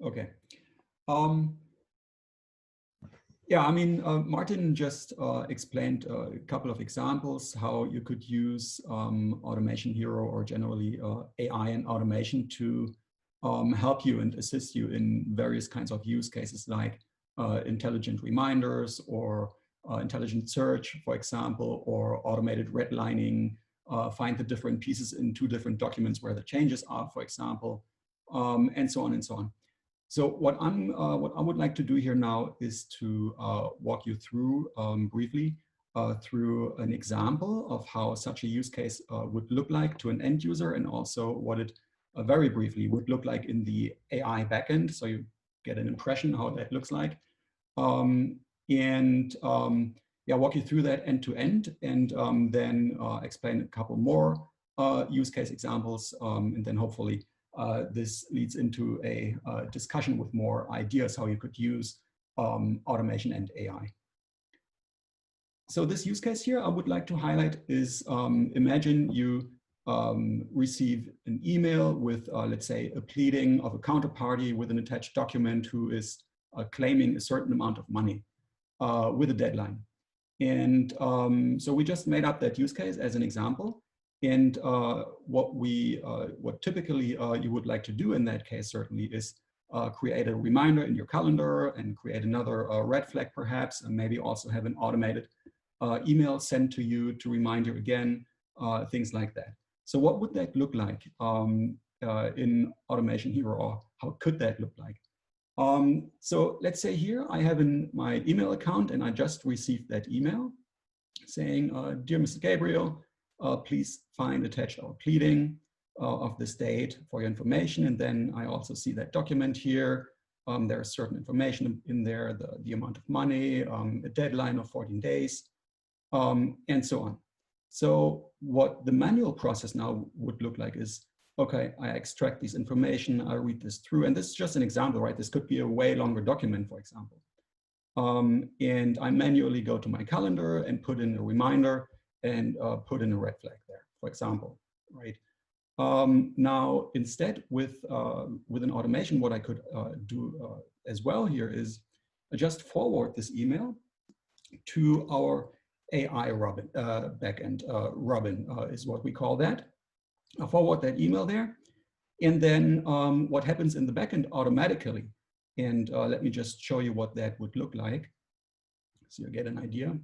Okay. Yeah, I mean, Martin just explained a couple of examples how you could use Automation Hero or generally AI and automation to help you and assist you in various kinds of use cases like intelligent reminders or intelligent search, for example, or automated redlining, find the different pieces in two different documents where the changes are, for example, and so on and so on. So what I would like to do here now is to walk you through briefly through an example of how such a use case would look like to an end user, and also what it very briefly would look like in the AI backend, so you get an impression how that looks like. Yeah, walk you through that end to end, and then explain a couple more use case examples, and then hopefully this leads into a discussion with more ideas how you could use automation and AI. So this use case here I would like to highlight is, imagine you receive an email with, let's say, a pleading of a counterparty with an attached document who is claiming a certain amount of money with a deadline. And so we just made up that use case as an example. And what typically you would like to do in that case certainly is create a reminder in your calendar and create another red flag perhaps, and maybe also have an automated email sent to you to remind you again, things like that. So what would that look like in Automation Hero, or how could that look like? So let's say here I have in my email account and I just received that email saying, dear Mr. Gabriel, please find attached our pleading of this date for your information. And then I also see that document here. There's certain information in there, the amount of money, a deadline of 14 days, and so on. So what the manual process now would look like is, okay, I extract this information, I read this through, and this is just an example, right? This could be a way longer document, for example. And I manually go to my calendar and put in a reminder and put in a red flag there, for example, right? Now, instead with an automation, what I could do as well here is just forward this email to our AI Robin backend. Robin is what we call that. I'll forward that email there. And then what happens in the backend automatically, and let me just show you what that would look like so you get an idea.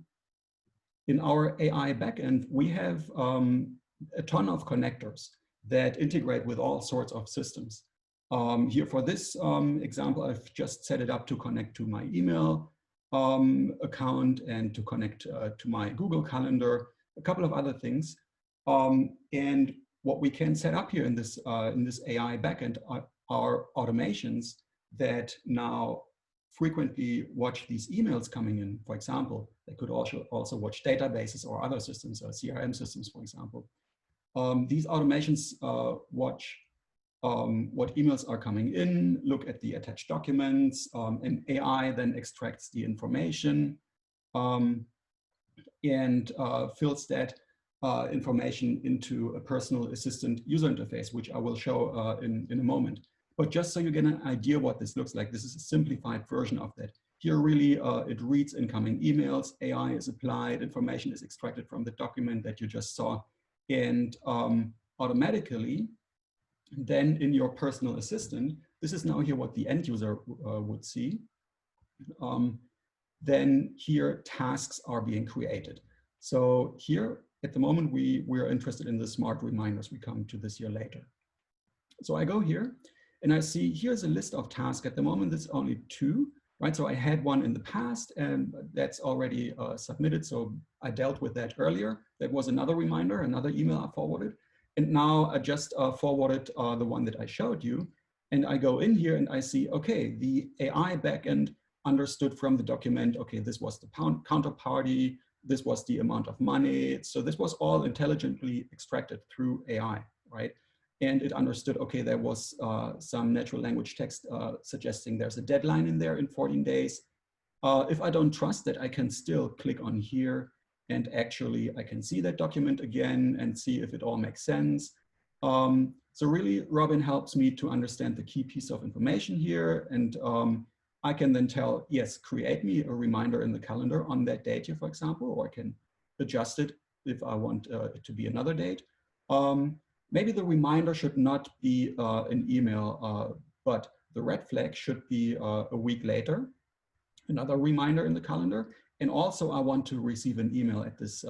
In our AI backend, we have a ton of connectors that integrate with all sorts of systems. Here for this example, I've just set it up to connect to my email account and to connect to my Google Calendar, a couple of other things. And what we can set up here in this AI backend are automations that now frequently watch these emails coming in. For example, they could also watch databases or other systems, CRM systems, for example. These automations watch what emails are coming in, look at the attached documents, and AI then extracts the information and fills that information into a personal assistant user interface, which I will show in a moment. But just so you get an idea what this looks like, this is a simplified version of that. Here really it reads incoming emails, AI is applied, information is extracted from the document that you just saw, and automatically then in your personal assistant, this is now here what the end user would see. Then here tasks are being created. So here at the moment we're interested in the smart reminders. We come to this here later. So I go here and I see here's a list of tasks. At the moment there's only 2, right? So I had one in the past and that's already submitted. So I dealt with that earlier. That was another reminder, another email I forwarded. And now I just forwarded the one that I showed you. And I go in here and I see, okay, the AI backend understood from the document, okay, this was the counterparty, this was the amount of money. So this was all intelligently extracted through AI, right? And it understood, okay, there was some natural language text suggesting there's a deadline in there in 14 days. If I don't trust that, I can still click on here and actually I can see that document again and see if it all makes sense. So really, Robin helps me to understand the key piece of information here. And I can then tell, yes, create me a reminder in the calendar on that date here, for example, or I can adjust it if I want it to be another date. Maybe the reminder should not be an email, but the red flag should be a week later, another reminder in the calendar. And also I want to receive an email at this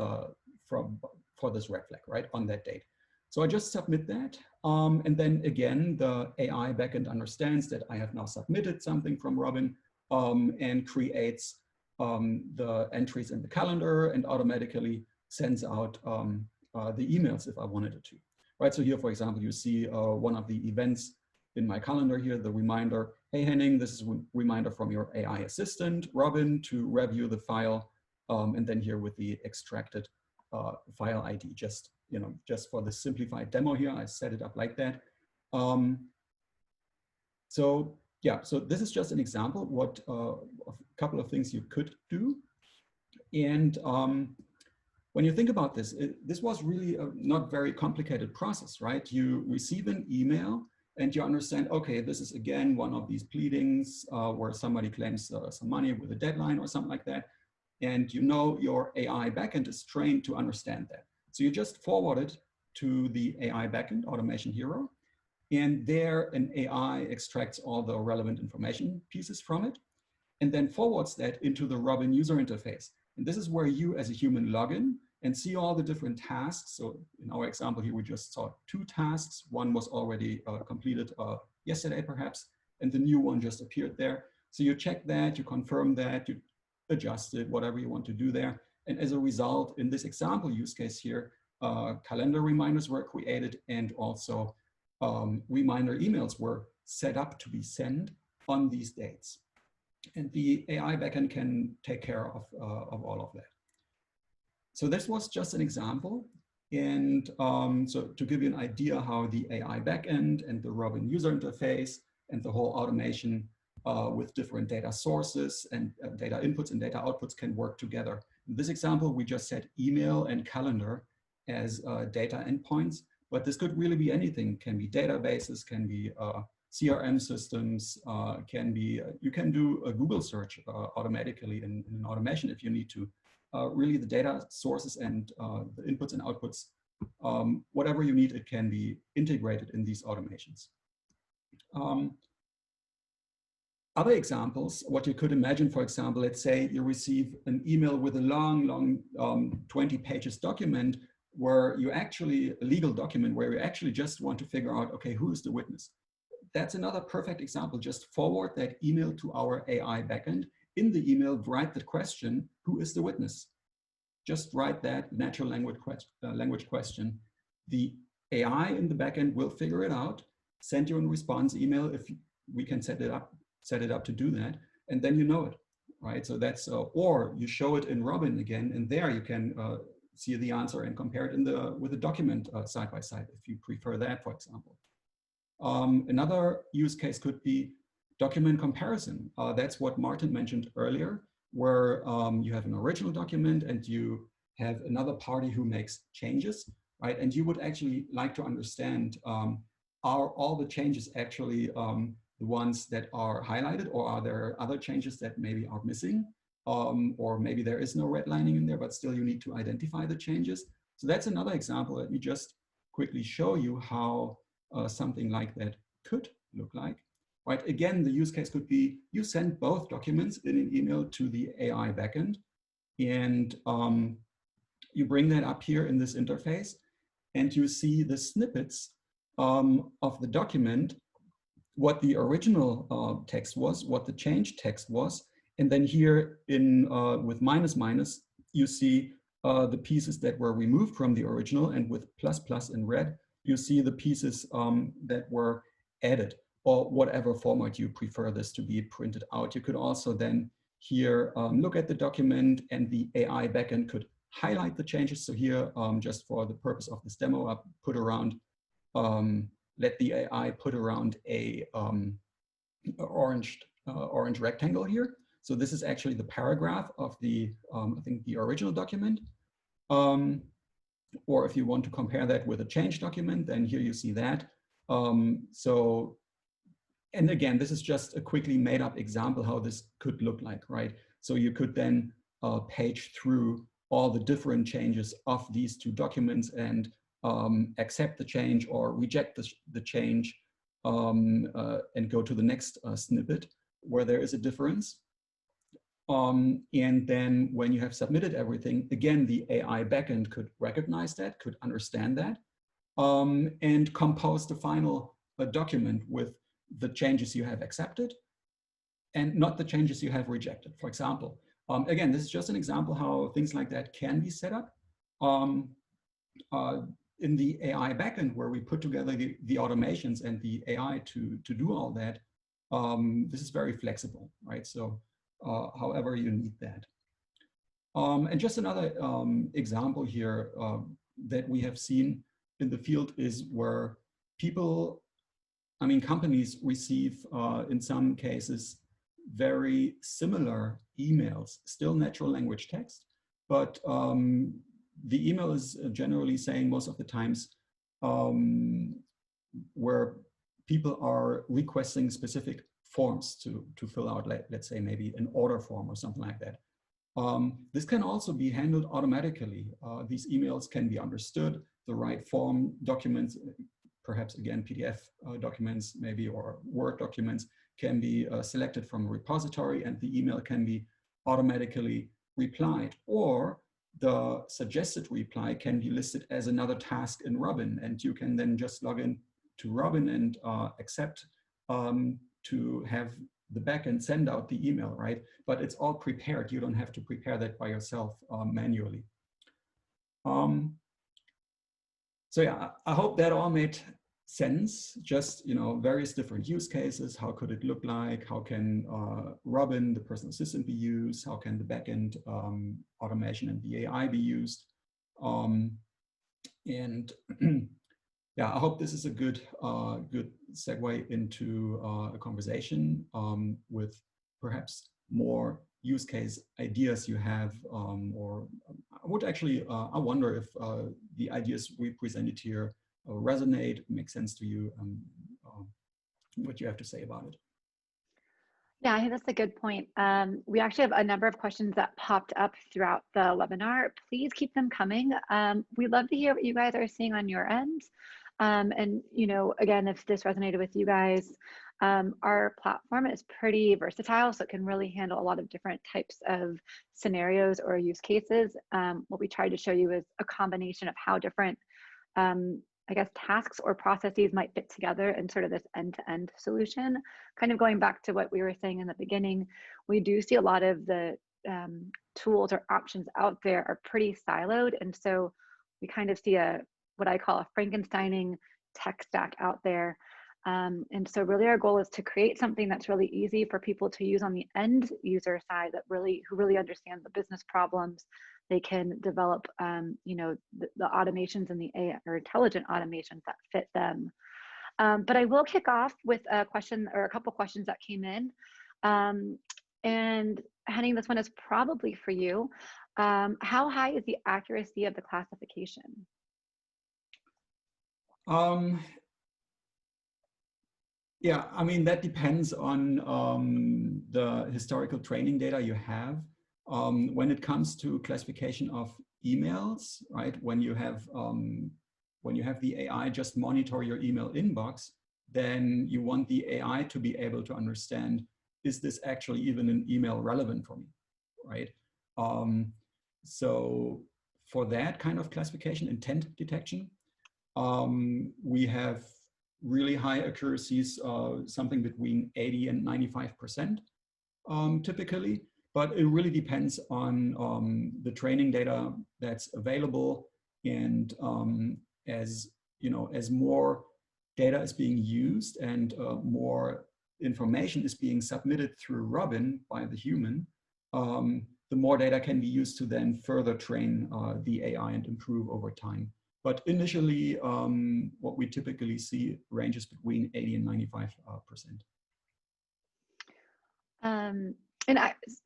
for this red flag, right, on that date. So I just submit that. And then again, the AI backend understands that I have now submitted something from Robin and creates the entries in the calendar and automatically sends out the emails if I wanted it to. Right, so here, for example, you see one of the events in my calendar here, the reminder, hey Henning, this is a reminder from your AI assistant, Robin, to review the file. And then here with the extracted file ID, just for the simplified demo here, I set it up like that. So yeah, so this is just an example what of a couple of things you could do. And when you think about this, this was really a not very complicated process, right? You receive an email and you understand, okay, this is again one of these pleadings where somebody claims some money with a deadline or something like that. And you know your AI backend is trained to understand that. So you just forward it to the AI backend, Automation Hero, and there an AI extracts all the relevant information pieces from it, and then forwards that into the Robin user interface. And this is where you as a human log in and see all the different tasks. So in our example here, we just saw 2 tasks. One was already completed yesterday, perhaps, and the new one just appeared there. So you check that, you confirm that, you adjust it, whatever you want to do there. And as a result, in this example use case here, calendar reminders were created and also reminder emails were set up to be sent on these dates. And the AI backend can take care of all of that. So this was just an example. And so to give you an idea how the AI backend and the Robin user interface and the whole automation with different data sources and data inputs and data outputs can work together. In this example, we just set email and calendar as data endpoints, but this could really be anything. Can be databases, can be CRM systems, can be, you can do a Google search automatically in automation if you need to. Really the data sources and the inputs and outputs, whatever you need, it can be integrated in these automations. Other examples, what you could imagine, for example, let's say you receive an email with a long 20 pages document where you actually, a legal document where you actually just want to figure out, okay, who is the witness? That's another perfect example. Just forward that email to our AI backend. In the email, write the question, who is the witness? Just write that natural language question. The AI in the backend will figure it out, send you a response email if we can set it up to do that, and then you know it, right? So that's, or you show it in Robin again, and there you can see the answer and compare it with the document side by side, if you prefer that, for example. Another use case could be document comparison. That's what Martin mentioned earlier, where you have an original document and you have another party who makes changes, right? And you would actually like to understand, are all the changes actually the ones that are highlighted, or are there other changes that maybe are missing? Or maybe there is no redlining in there, but still you need to identify the changes. So that's another example. Let me just quickly show you how something like that could look like. Right, again, the use case could be you send both documents in an email to the AI backend, and you bring that up here in this interface, and you see the snippets of the document, what the original text was, what the changed text was, and then here in with --, you see the pieces that were removed from the original, and with ++ in red, you see the pieces that were added, or whatever format you prefer this to be printed out. You could also then here look at the document, and the AI backend could highlight the changes. So here, just for the purpose of this demo, I put around, let the AI put around a orange rectangle here. So this is actually the paragraph of the, I think the original document. Or if you want to compare that with a change document, then here you see that. So, and again, this is just a quickly made up example how this could look like, right? So you could then page through all the different changes of these two documents and accept the change or reject the change and go to the next snippet where there is a difference. And then when you have submitted everything, again, the AI backend could recognize that, could understand that, and compose the final document with the changes you have accepted and not the changes you have rejected. For example, again, this is just an example how things like that can be set up. In the AI backend, where we put together the automations and the AI to do all that, this is very flexible, right? So however you need that. And just another example here that we have seen in the field is where people, I mean, companies receive in some cases very similar emails, still natural language text, but the email is generally saying most of the times where people are requesting specific forms to fill out, let's say maybe an order form or something like that. This can also be handled automatically. These emails can be understood, the right form documents, perhaps again PDF documents maybe, or Word documents can be selected from a repository and the email can be automatically replied, or the suggested reply can be listed as another task in Robin, and you can then just log in to Robin and accept to have the backend send out the email, right? But it's all prepared. You don't have to prepare that by yourself manually. So yeah, I hope that all made sense. Just, you know, various different use cases. How could it look like? How can Robin, the personal assistant, be used? How can the backend automation and the AI be used? And yeah, I hope this is a good good segue into a conversation with perhaps more use case ideas you have, or I would actually, I wonder if the ideas we presented here resonate, make sense to you, what you have to say about it. Yeah, I think that's a good point. We actually have a number of questions that popped up throughout the webinar. Please keep them coming. We'd love to hear what you guys are seeing on your end. And, you know, again, if this resonated with you guys, our platform is pretty versatile, so it can really handle a lot of different types of scenarios or use cases. What we tried to show you is a combination of how different, I guess, tasks or processes might fit together in sort of this end-to-end solution. Kind of going back to what we were saying in the beginning, we do see a lot of the tools or options out there are pretty siloed. And so we kind of see what I call a Frankensteining tech stack out there. And so really our goal is to create something that's really easy for people to use on the end user side, that who really understands the business problems. They can develop, you know, the automations and the AI or intelligent automations that fit them. But I will kick off with a question or a couple questions that came in. And Henning, this one is probably for you. How high is the accuracy of the classification? Yeah, I mean, that depends on the historical training data you have. When it comes to classification of emails, right? When you have the AI just monitor your email inbox, then you want the AI to be able to understand, is this actually even an email relevant for me, right? So for that kind of classification, intent detection, we have really high accuracies, something between 80 and 95% typically. But it really depends on the training data that's available, and as you know, as more data is being used and more information is being submitted through Robin by the human, the more data can be used to then further train the AI and improve over time. But initially, what we typically see ranges between 80 and 95%. And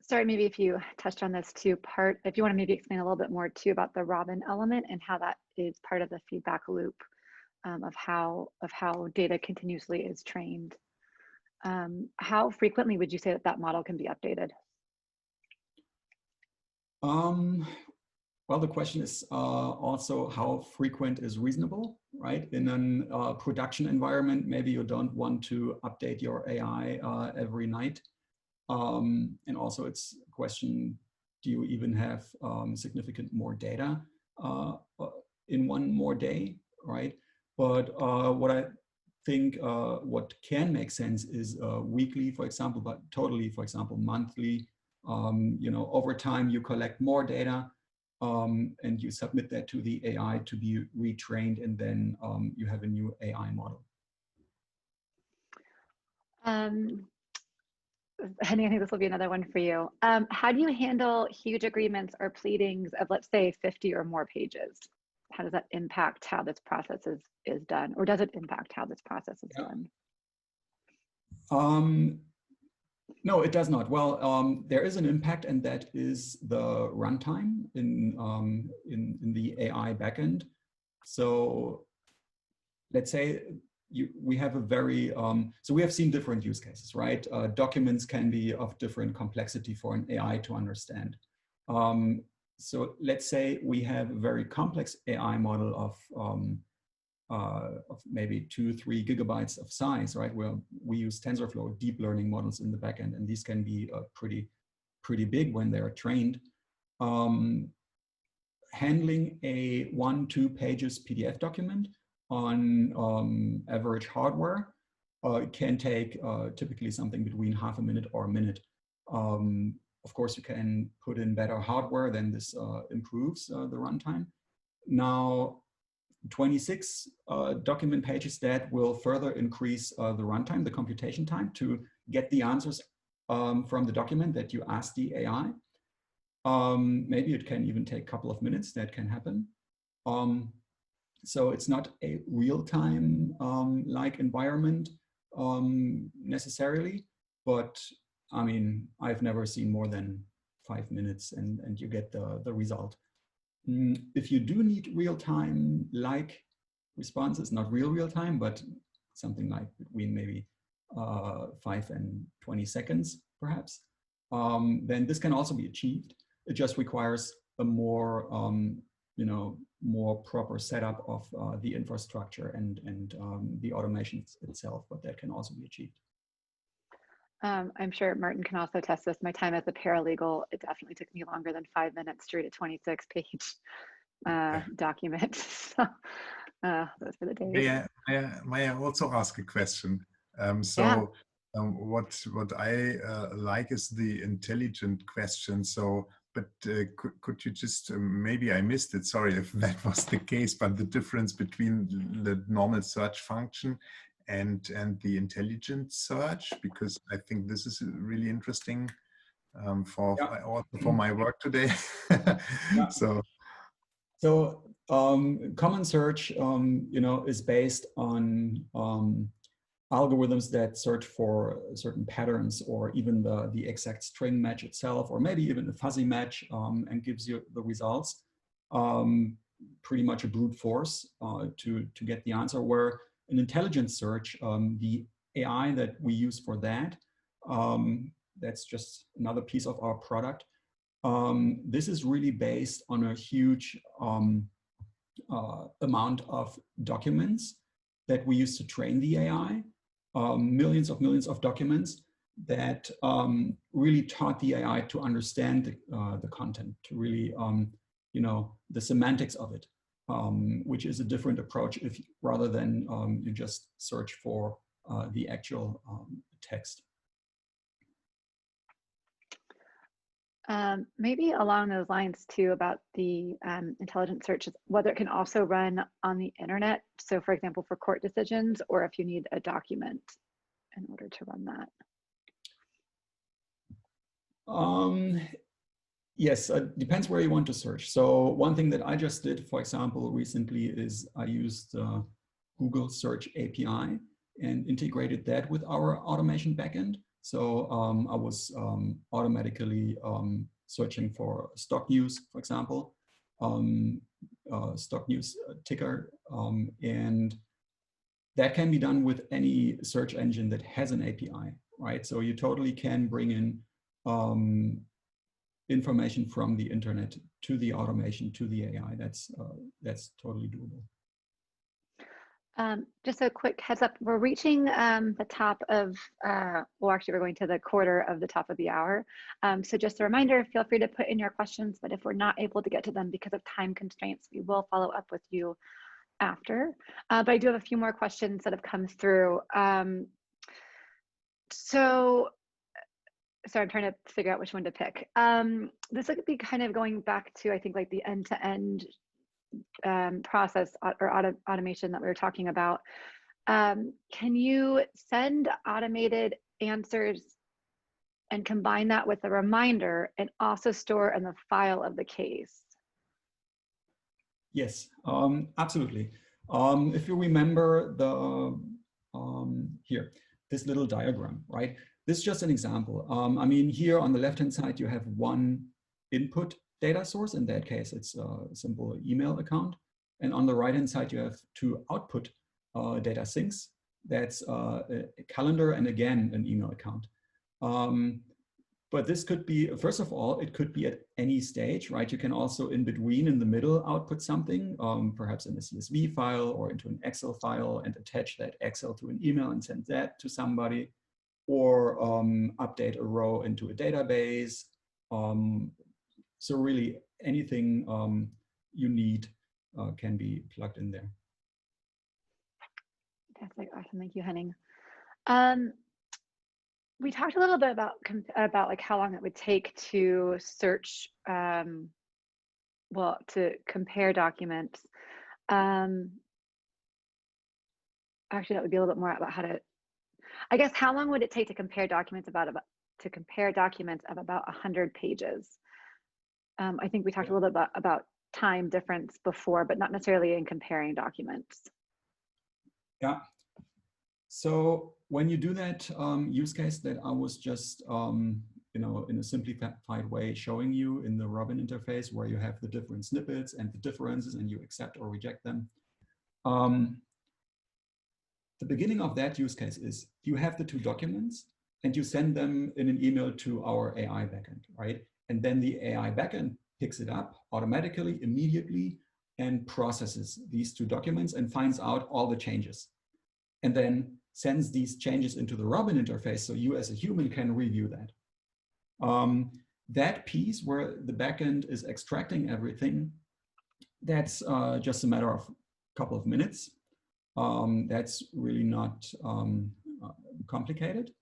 sorry, maybe if you touched on this too, if you want to maybe explain a little bit more too about the Robin element and how that is part of the feedback loop of how data continuously is trained. How frequently would you say that model can be updated? Well, the question is also how frequent is reasonable, right? In a production environment, maybe you don't want to update your AI every night. And also it's a question, do you even have significant more data in one more day, right? But what I think what can make sense is weekly, for example, but totally, for example, monthly. Over time you collect more data and you submit that to the AI to be retrained, and then you have a new AI model. Henny, I think this will be another one for you. How do you handle huge agreements or pleadings of, let's say, 50 or more pages? How does that impact how this process is done? Or does it impact how this process is done? No, it does not. Well, there is an impact, and that is the runtime in the AI backend. So let's say we have a very, so we have seen different use cases, right? Documents can be of different complexity for an AI to understand. So let's say we have a very complex AI model of maybe 2-3 gigabytes of size, right? Where we use TensorFlow deep learning models in the backend, and these can be pretty big when they are trained. Handling a 1-2 pages PDF document on average hardware can take typically something between half a minute or a minute. Of course, you can put in better hardware, then this improves the runtime. Now, 26 document pages, that will further increase the runtime, the computation time, to get the answers from the document that you asked the AI. Maybe it can even take a couple of minutes. That can happen. So it's not a real-time like environment necessarily, but I mean, I've never seen more than 5 minutes and you get the result. If you do need real-time like responses, not real time, but something like between maybe 5 and 20 seconds, perhaps, then this can also be achieved. It just requires a more, more proper setup of the infrastructure and the automation itself, but that can also be achieved. I'm sure Martin can also test this. My time as a paralegal, it definitely took me longer than 5 minutes to read a 26-page document. So those were the days. May I also ask a question? What I like is the intelligent question. So, but could you just, maybe I missed it, sorry if that was the case, but the difference between the normal search function and the intelligent search, because I think this is really interesting for my work today. So common search, is based on algorithms that search for certain patterns, or even the exact string match itself, or maybe even a fuzzy match, and gives you the results. Pretty much a brute force to get the answer. Where an intelligent search, the AI that we use for that, that's just another piece of our product. This is really based on a huge amount of documents that we use to train the AI. Millions of documents that really taught the AI to understand the content, to really, the semantics of it, which is a different approach rather than you just search for the actual text. Maybe along those lines too, about the intelligent search, whether it can also run on the internet. So for example, for court decisions, or if you need a document in order to run that. Yes, it depends where you want to search. So one thing that I just did, for example, recently is I used Google Search API and integrated that with our automation backend. So I was automatically searching for stock news, for example, stock news ticker, and that can be done with any search engine that has an API, right? So you totally can bring in information from the internet to the automation, to the AI. That's totally doable. Just a quick heads up, we're reaching the top of, well, actually we're going to the quarter of the top of the hour. So just a reminder, feel free to put in your questions, but if we're not able to get to them because of time constraints, we will follow up with you after. But I do have a few more questions that have come through. So I'm trying to figure out which one to pick. This would be kind of going back to, I think, like the end-to-end process or automation that we were talking about. Can you send automated answers and combine that with a reminder and also store in the file of the case? Yes, absolutely. If you remember the here, this little diagram, right? This is just an example. I mean, here on the left-hand side, you have one input data source. In that case, it's a simple email account. And on the right-hand side, you have two output data sinks. That's a calendar and again, an email account. But this could be, first of all, it could be at any stage, right? You can also in between, in the middle, output something, perhaps in a CSV file or into an Excel file and attach that Excel to an email and send that to somebody, or update a row into a database. So really anything you need can be plugged in there. Fantastic, awesome, thank you, Henning. We talked a little bit about like how long it would take to search, well, to compare documents. Actually, that would be a little bit more about how to, I guess, how long would it take to compare documents of about 100 pages? I think we talked a little bit about time difference before, but not necessarily in comparing documents. Yeah. So when you do that use case that I was just, you know, in a simplified way showing you in the Robin interface, where you have the different snippets and the differences and you accept or reject them. The beginning of that use case is you have the two documents and you send them in an email to our AI backend, right? And then the AI backend picks it up automatically, immediately, and processes these two documents and finds out all the changes. And then sends these changes into the Robin interface so you as a human can review that. That piece where the backend is extracting everything, that's just a matter of a couple of minutes. That's really not complicated.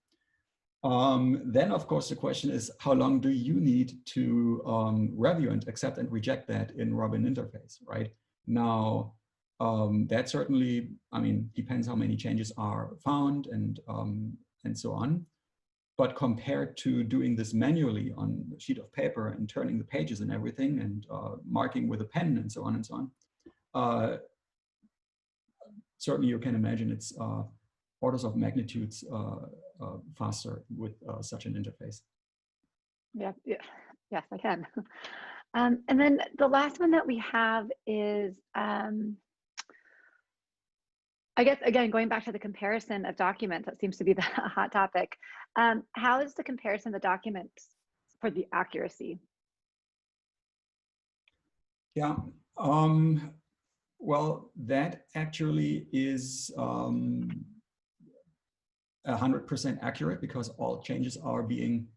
Then, of course, the question is, how long do you need to review and accept and reject that in Robin interface, right? Now, that certainly, I mean, depends how many changes are found and so on. But compared to doing this manually on a sheet of paper and turning the pages and everything and marking with a pen and so on and so on, certainly you can imagine it's orders of magnitudes faster with such an interface. Yeah, yes, I can. And then the last one that we have is, I guess, again, going back to the comparison of documents, that seems to be the hot topic. How is the comparison of the documents for the accuracy? Yeah, well, that actually is 100% accurate because all changes are being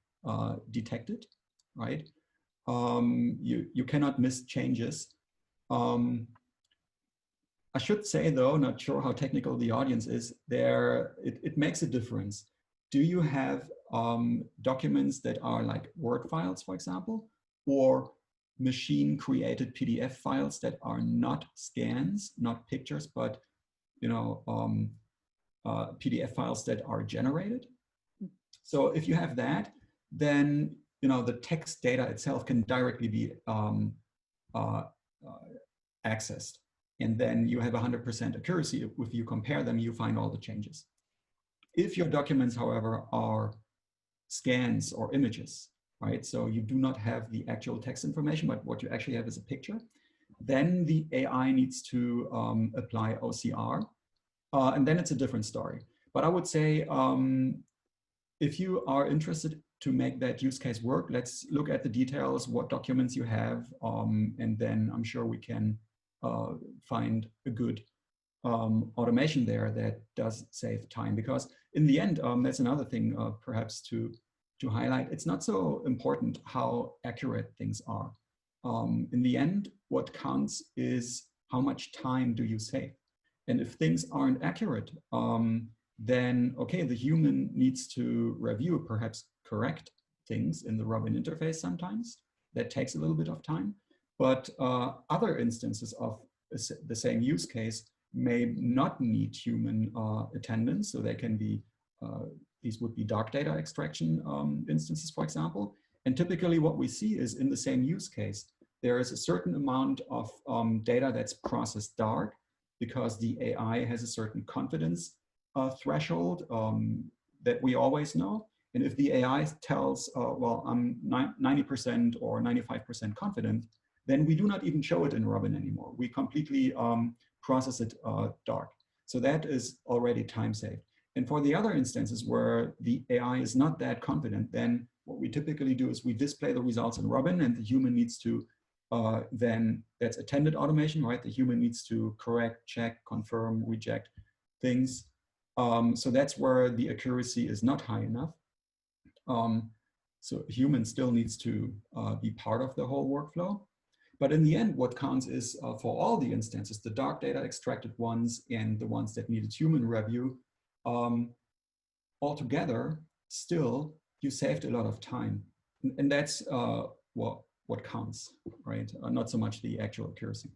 detected, right? You cannot miss changes. I should say, though, not sure how technical the audience is, it makes a difference. Do you have documents that are like Word files, for example, or machine-created PDF files that are not scans, not pictures, but you know, PDF files that are generated? So if you have that, then you know the text data itself can directly be accessed. And then you have 100% accuracy. If you compare them, you find all the changes. If your documents, however, are scans or images, right? So you do not have the actual text information, but what you actually have is a picture. Then the AI needs to apply OCR and then it's a different story. But I would say, if you are interested to make that use case work, let's look at the details, what documents you have, and then I'm sure we can find a good automation there that does save time. Because in the end, that's another thing perhaps to highlight. It's not so important how accurate things are. In the end, what counts is how much time do you save. And if things aren't accurate, then okay, the human needs to review, perhaps correct things in the Robin interface sometimes. That takes a little bit of time. But other instances of the same use case may not need human attendance. So they can be, these would be dark data extraction instances, for example. And typically what we see is in the same use case, there is a certain amount of data that's processed dark because the AI has a certain confidence threshold that we always know. And if the AI tells, well, I'm 90% or 95% confident, then we do not even show it in Robin anymore. We completely process it dark. So that is already time saved. And for the other instances where the AI is not that confident, then what we typically do is we display the results in Robin, and the human needs to then, that's attended automation, right? The human needs to correct, check, confirm, reject things. So that's where the accuracy is not high enough. So human still needs to be part of the whole workflow. But in the end, what counts is for all the instances, the dark data extracted ones and the ones that needed human review, altogether, still, you saved a lot of time. And that's what counts, right? Not so much the actual accuracy.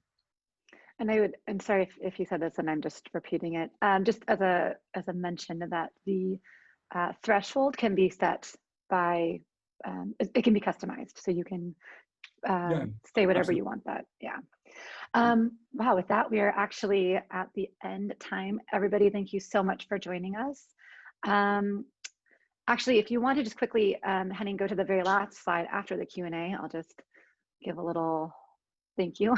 And I would, and sorry if you said this and I'm just repeating it, just as a mention that the threshold can be set by, it can be customized. So you can say whatever absolutely. you want that, yeah. Wow, with that, we are actually at the end time. Everybody, thank you so much for joining us. Actually, if you want to just quickly, Henning, go to the very last slide after the Q&A, I'll just give a little thank you.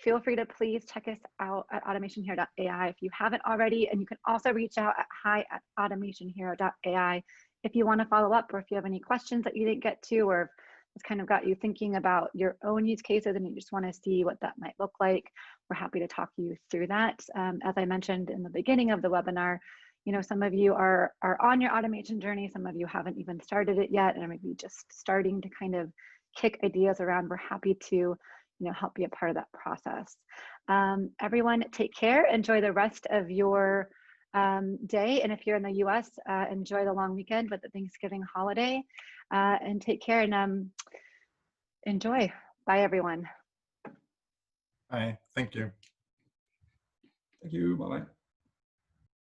Feel free to please check us out at automationhero.ai if you haven't already, and you can also reach out at hi@automationhero.ai if you want to follow up, or if you have any questions that you didn't get to, or it's kind of got you thinking about your own use cases and you just want to see what that might look like. We're happy to talk you through that. As I mentioned in the beginning of the webinar, you know, some of you are on your automation journey, some of you haven't even started it yet, and are maybe just starting to kind of kick ideas around. We're happy to, you know, help be a part of that process. Everyone, take care. Enjoy the rest of your day, and if you're in the US, enjoy the long weekend with the Thanksgiving holiday, and take care and enjoy. Bye, everyone. Bye. Thank you. Thank you. Bye-bye.